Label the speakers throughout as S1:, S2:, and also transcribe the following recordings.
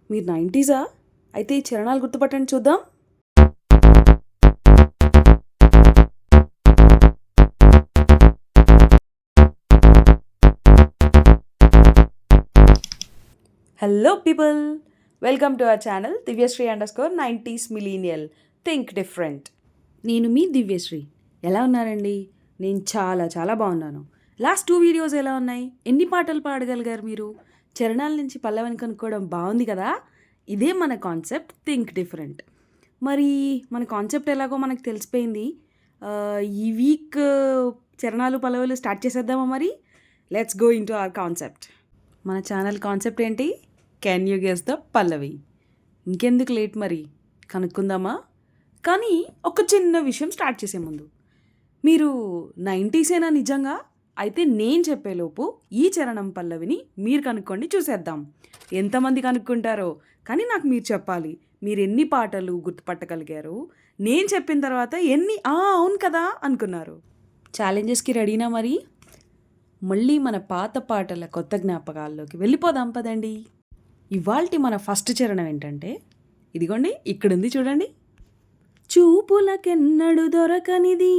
S1: మీరు 90సా? అయితే ఈ చరణాలు గుర్తుపట్టండి చూద్దాం. Hello people, welcome to our channel దివ్యశ్రీ_90s మిలీనియల్ థింక్ డిఫరెంట్. నేను మీ దివ్యశ్రీ. ఎలా ఉన్నారండి? నేను చాలా చాలా బాగున్నాను. లాస్ట్ 2 వీడియోస్ ఎలా ఉన్నాయి? ఎన్ని పాటలు పాడగలిగారు మీరు? చరణాల నుంచి పల్లవిని కనుక్కోవడం బాగుంది కదా. ఇదే మన కాన్సెప్ట్ థింక్ డిఫరెంట్. మరి మన కాన్సెప్ట్ ఎలాగో మనకు తెలిసిపోయింది. ఈ వీక్ చరణాలు పల్లవులు స్టార్ట్ చేసేద్దామా మరి? Let's go in to our concept. మన ఛానల్ కాన్సెప్ట్ ఏంటి? కెన్ యూ గెస్ ద పల్లవి. ఇంకెందుకు లేట్, మరి కనుక్కుందామా? కానీ ఒక చిన్న విషయం స్టార్ట్ చేసే ముందు, మీరు 90సేనా నిజంగా? అయితే నేను చెప్పేలోపు ఈ చరణం పల్లవిని మీరు కనుక్కోండి, చూసేద్దాం ఎంతమంది కనుక్కుంటారో. కానీ నాకు మీరు చెప్పాలి, మీరు ఎన్ని పాటలు గుర్తుపట్టగలిగారు, నేను చెప్పిన తర్వాత ఎన్ని అవును కదా అనుకున్నారు. ఛాలెంజెస్కి రెడీనా మరి? మళ్ళీ మన పాత పాటల కొత్త జ్ఞాపకాల్లోకి వెళ్ళిపోదాం పదండి. ఇవాల్టి మన ఫస్ట్ చరణం ఏంటంటే, ఇదిగోండి ఇక్కడుంది చూడండి. చూపులకెన్నడు దొరకనిది,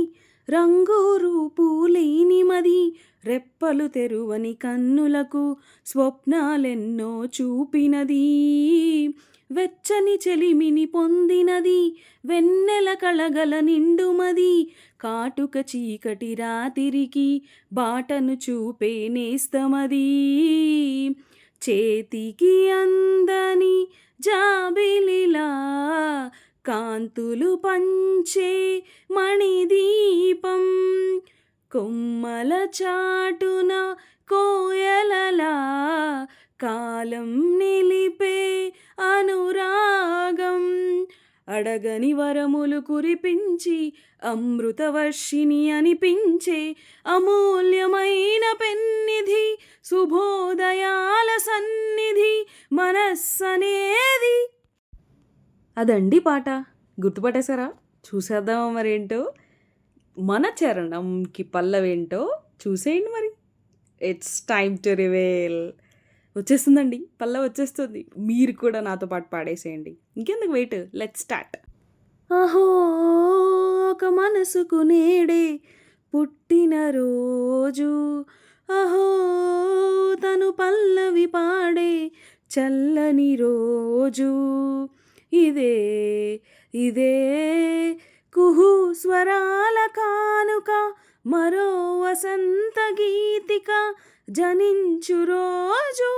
S1: రంగు రూపు లేని మది, రెప్పలు తెరువని కన్నులకు స్వప్నాలెన్నో చూపినది, వెచ్చని చెలిమిని పొందినది, వెన్నెల కళగల నిండుమది, కాటుక చీకటి రాతిరికి బాటను చూపే నేస్తమది, చేతికి అందని జాబిలిలా కాంతులు పంచే మణిదీపం, కొమ్మల చాటున కోయలలా కాలం నిలిపే అనురాగం, అడగని వరములు కురిపించి అమృతవర్షిణి అనిపించే అమూల్యమైన పెన్నిధి, శుభోదయాల సన్నిధి మనస్సనేది. అదండి పాట. గుర్తుపట్టేశారా? చూసేద్దామా మరేంటో. మన చరణంకి పల్లవేంటో చూసేయండి మరి. It's time to reveal. వచ్చేస్తుందండి, పల్లవి వచ్చేస్తుంది. మీరు కూడా నాతో పాటు పాడేసేయండి. ఇంకెందుకు వెయిట్, లెట్స్ స్టార్ట్. అహో ఒక మనసుకు నేడే పుట్టినరోజు, అహో తను పల్లవి పాడే చల్లని రోజు, ఇదే ఇదే కుహు స్వరాల కానుక, మరో వసంత గీతిక జనించు రోజు,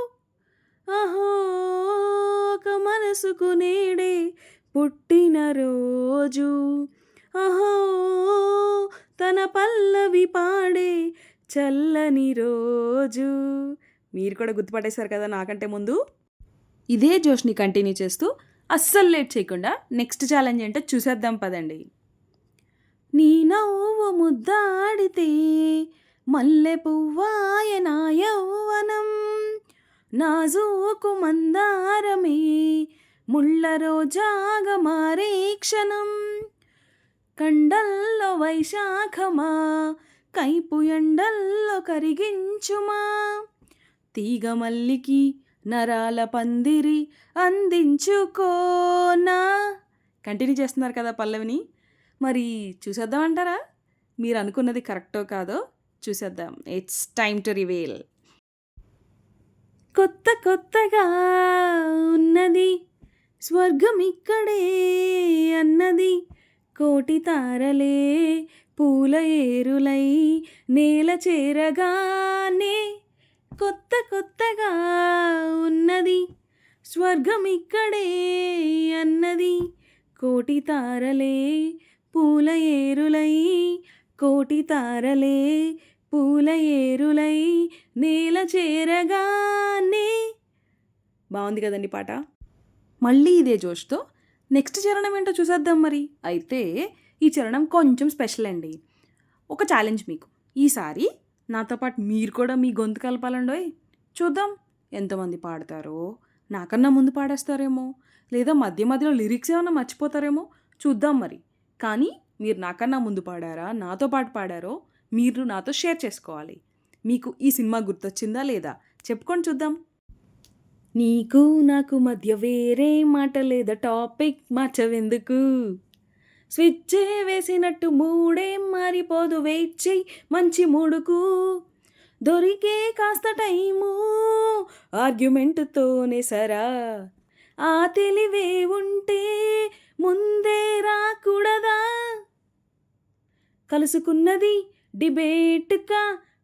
S1: అహో ఒక మనసుకు నేడే పుట్టినరోజు, అహో తన పల్లవి పాడే చల్లని రోజు. మీరు కూడా గుర్తుపట్టేశారు కదా నాకంటే ముందు. ఇదే జోష్ని కంటిన్యూ చేస్తూ అస్సలు లేట్ చేయకుండా నెక్స్ట్ ఛాలెంజ్ ఏంటో చూసేద్దాం పదండి. నీ నవ్వు ముద్దాడితే మల్లె పువ్వాయ నా యౌవనం, నాజూకు మందారమే ముళ్ళ రోజాగా మారే క్షణం, కండల్లో వైశాఖమా కైపు ఎండల్లో కరిగించుమా, తీగ మల్లికి నరాల పందిరి అందించుకోనా. కంటిన్యూ చేస్తున్నారు కదా పల్లవిని. మరి చూసేద్దామంటారా? మీరు అనుకున్నది కరెక్టో కాదో చూసేద్దాం. It's time to reveal. కొత్త కొత్తగా ఉన్నది స్వర్గం ఇక్కడే అన్నది, కోటి తారలే పూల ఏరులై నేల చేరగానే, కొత్త కొత్తగా ఉన్నది స్వర్గం ఇక్కడే అన్నది, కోటి తారలే పూల ఏరులై, కోటి తారలే పూల ఏరులై నేల చేరగానే. బాగుంది కదండి పాట. మళ్ళీ ఇదే జోష్తో నెక్స్ట్ చరణం ఏంటో చూసేద్దాం మరి. అయితే ఈ చరణం కొంచెం స్పెషల్ అండి. ఒక ఛాలెంజ్ మీకు. ఈసారి నాతో పాటు మీరు కూడా మీ గొంతు కలపాలండోయ్. చూద్దాం ఎంతమంది పాడతారో. నాకన్నా ముందు పాడేస్తారేమో, లేదా మధ్య మధ్యలో లిరిక్స్ ఏమైనా మర్చిపోతారేమో చూద్దాం మరి. కానీ మీరు నాకన్నా ముందు పాడారా, నాతో పాటు పాడారో మీరు నాతో షేర్ చేసుకోవాలి. మీకు ఈ సినిమా గుర్తొచ్చిందా లేదా చెప్పుకొని చూద్దాం. నీకు నాకు మధ్య వేరే మాట లేదా, టాపిక్ మార్చవెందుకు? స్విచ్చే వేసినట్టు మూడేం మారిపోదు, వెయిట్ చెయ్యి మంచి మూడుకు. దొరికే కాస్త టైము ఆర్గ్యుమెంట్తోనే సరా, ఆ తెలివే ఉంటే ముందే రాకూడదా? కలుసుకున్నది డిబేట్కా,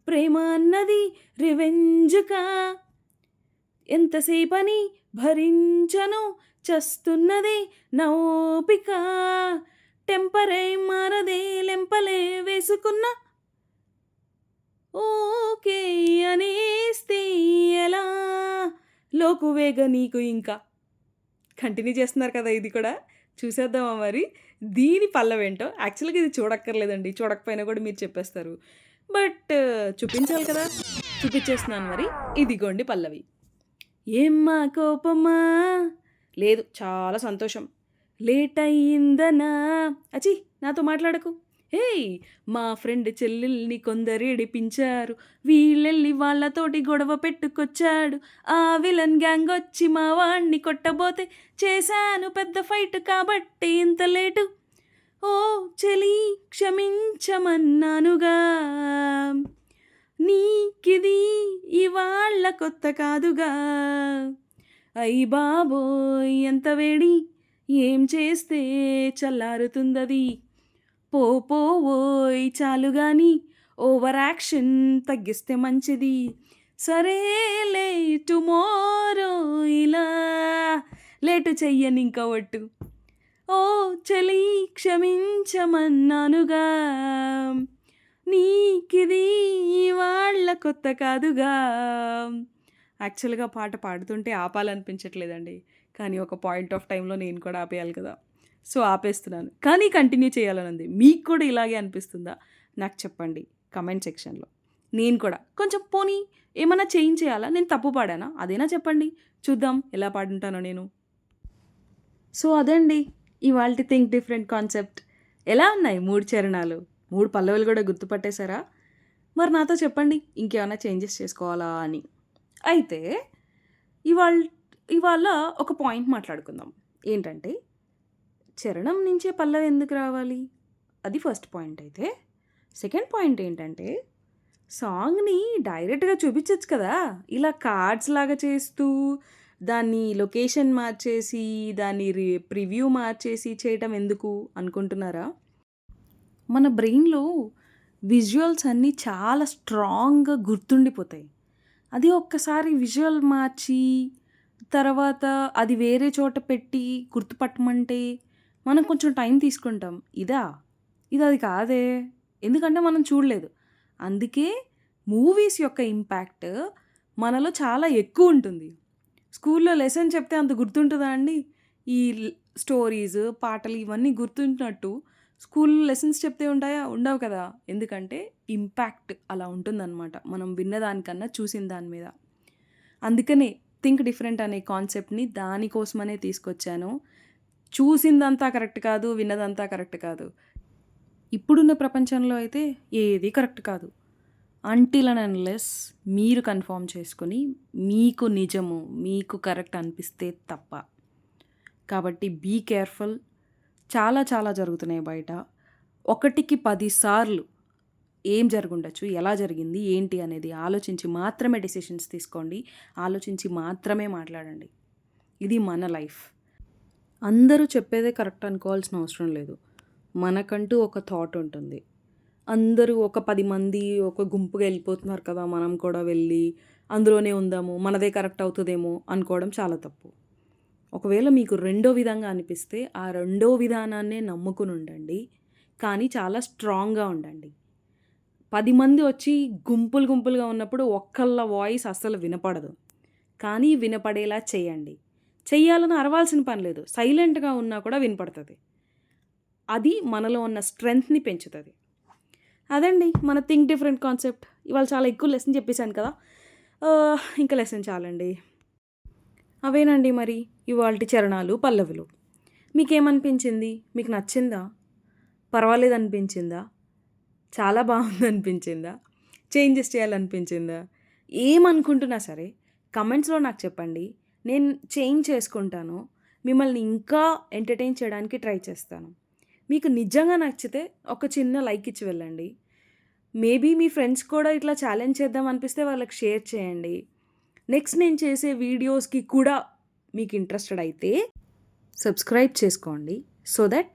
S1: ప్రేమ అన్నది రివెంజ్కా. ఎంతసేపని భరించను, చస్తున్నదే నా ఓపిక. టెంపరే మారదే, లెంపలే వేసుకున్న ఓకే అనేస్తే ఎలా? లోకువేగ నీకు ఇంకా. కంటిన్యూ చేస్తున్నారు కదా, ఇది కూడా చూసేద్దామా మరి? దీని పల్లవేంటో. యాక్చువల్గా ఇది చూడక్కర్లేదండి, చూడకపోయినా కూడా మీరు చెప్పేస్తారు. బట్ చూపించాలి కదా, చూపించేస్తున్నాను మరి. ఇదిగోండి పల్లవి. ఏమ్మా కోపమా? లేదు, చాలా సంతోషం. లేట్ అయ్యిందనా? అచి నాతో మాట్లాడకు. హే, మా ఫ్రెండ్ చెల్లెల్ని కొందరు ఏడిపించారు, వీళ్ళెళ్ళి వాళ్ళతోటి గొడవ పెట్టుకొచ్చాడు. ఆ విలన్ గ్యాంగ్ వచ్చి మా వాణ్ణి కొట్టబోతే చేశాను పెద్ద ఫైట్, కాబట్టి ఇంత లేటు. ఓ చెలి క్షమించమన్నానుగా, నీకిది ఇవాళ్ళ కొత్త కాదుగా. అయ్యి బాబోయ్ ఎంత వేడి, ఏం చేస్తే చల్లారుతుందది. పోపోవోయ్ చాలు గాని, ఓవర్ యాక్షన్ తగ్గిస్తే మంచిది. సరేలే టుమారో ఇలా లేటు చెయ్యని ఇంకా ఒట్టు. ఓ చలి క్షమించమన్నానుగా, నీకిది ఇవాళ్ళ కొత్త కాదుగా. యాక్చువల్గా పాట పాడుతుంటే ఆపాలనిపించట్లేదండి, కానీ ఒక పాయింట్ ఆఫ్ టైంలో నేను కూడా ఆపేయాలి కదా, సో ఆపేస్తున్నాను. కానీ కంటిన్యూ చేయాలని ఉంది. మీకు కూడా ఇలాగే అనిపిస్తుందా? నాకు చెప్పండి కమెంట్ సెక్షన్లో. నేను కూడా కొంచెం పోనీ ఏమైనా చేంజ్ చేయాలా, నేను తప్పు పాడానా అదేనా చెప్పండి, చూద్దాం ఎలా పాడుంటానో నేను. సో అదండి ఇవాల్టి థింక్ డిఫరెంట్ కాన్సెప్ట్. ఎలా ఉన్నాయి 3 చరణాలు, 3 పల్లవులు కూడా గుర్తుపట్టేశారా? మరి నాతో చెప్పండి ఇంకేమైనా చేంజెస్ చేసుకోవాలా అని. అయితే ఇవాళ ఇవాళ ఒక పాయింట్ మాట్లాడుకుందాం. ఏంటంటే, చరణం నుంచే పల్లవి ఎందుకు రావాలి, అది ఫస్ట్ పాయింట్. అయితే సెకండ్ పాయింట్ ఏంటంటే, సాంగ్ని డైరెక్ట్గా చూపించచ్చు కదా, ఇలా కార్డ్స్ లాగా చేస్తూ దాన్ని లొకేషన్ మార్చేసి దాన్ని ప్రివ్యూ మార్చేసి చేయటం ఎందుకు అనుకుంటున్నారా? మన బ్రెయిన్లో విజువల్స్ అన్నీ చాలా స్ట్రాంగ్గా గుర్తుండిపోతాయి. అది ఒక్కసారి విజువల్ మార్చి తర్వాత అది వేరే చోట పెట్టి గుర్తుపట్టమంటే మనం కొంచెం టైం తీసుకుంటాం. ఇది అది కాదే, ఎందుకంటే మనం చూడలేదు. అందుకే మూవీస్ యొక్క ఇంపాక్ట్ మనలో చాలా ఎక్కువ ఉంటుంది. స్కూల్లో లెసన్ చెప్తే అంత గుర్తుంటుందా అండి? ఈ స్టోరీస్ పాటలు ఇవన్నీ గుర్తుంటున్నట్టు స్కూల్లో లెసన్స్ చెప్తే ఉంటాయా? ఉండవు కదా. ఎందుకంటే ఇంపాక్ట్ అలా ఉంటుందన్నమాట, మనం విన్నదానికన్నా చూసిన దాని మీద. అందుకనే థింక్ డిఫరెంట్ అనే కాన్సెప్ట్ని దానికోసమనే తీసుకొచ్చాను. చూసిందంతా కరెక్ట్ కాదు, విన్నదంతా కరెక్ట్ కాదు. ఇప్పుడున్న ప్రపంచంలో అయితే ఏది కరెక్ట్ కాదు. అంటిల్ అండ్ అన్లెస్ మీరు కన్ఫర్మ్ చేసుకొని మీకు నిజము, మీకు కరెక్ట్ అనిపిస్తే తప్ప. కాబట్టి బీ కేర్ఫుల్. చాలా చాలా జరుగుతున్నాయి బయట. 1కి 10 సార్లు ఏం జరుగుండొచ్చు, ఎలా జరిగింది, ఏంటి అనేది ఆలోచించి మాత్రమే డెసిషన్స్ తీసుకోండి. ఆలోచించి మాత్రమే మాట్లాడండి. ఇది మన లైఫ్. అందరూ చెప్పేదే కరెక్ట్ అనుకోవాల్సిన అవసరం లేదు. మనకంటూ ఒక థాట్ ఉంటుంది. అందరూ ఒక 10 మంది ఒక గుంపుగా వెళ్ళిపోతున్నారు కదా, మనం కూడా వెళ్ళి అందులోనే ఉందాము, మనదే కరెక్ట్ అవుతుందేమో అనుకోవడం చాలా తప్పు. ఒకవేళ మీకు రెండో విధంగా అనిపిస్తే ఆ రెండో విధానాన్నే నమ్ముకుని ఉండండి, కానీ చాలా స్ట్రాంగ్గా ఉండండి. 10 మంది వచ్చి గుంపులుగా ఉన్నప్పుడు ఒక్కళ్ళ వాయిస్ అస్సలు వినపడదు, కానీ వినపడేలా చేయండి. చెయ్యాలని అరవాల్సిన పని లేదు, సైలెంట్గా ఉన్నా కూడా వినపడుతుంది. అది మనలో ఉన్న స్ట్రెంగ్త్ని పెంచుతుంది. అదండి మన థింక్ డిఫరెంట్ కాన్సెప్ట్. ఇవాళ చాలా ఎక్కువ లెసన్ చెప్పేశాను కదా, ఇంకా లెసన్ చాలండి. అవేనండి మరి ఇవాల్టి చరణాలు పల్లవులు. మీకేమనిపించింది? మీకు నచ్చిందా? పర్వాలేదు అనిపించిందా? చాలా బాగుంది అనిపించిందా? చేంజెస్ చేయాలనిపించిందా? ఏమనుకుంటున్నా సరే కమెంట్స్లో నాకు చెప్పండి. నేను చేంజ్ చేసుకుంటాను. మిమ్మల్ని ఇంకా ఎంటర్‌టైన్ చేయడానికి ట్రై చేస్తాను. మీకు నిజంగా నచ్చితే ఒక చిన్న లైక్ ఇచ్చి వెళ్ళండి. మేబీ మీ ఫ్రెండ్స్ కూడా ఇట్లా ఛాలెంజ్ చేద్దాం అనిపిస్తే వాళ్ళకి షేర్ చేయండి. నెక్స్ట్ నేను చేసే వీడియోస్‌కి కూడా మీకు ఇంట్రెస్టెడ్ అయితే సబ్స్క్రైబ్ చేసుకోండి. సో దట్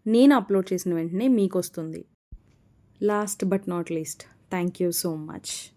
S1: నేను అప్లోడ్ చేసిన వెంటనే మీకొస్తుంది. Last but not least, thank you so much.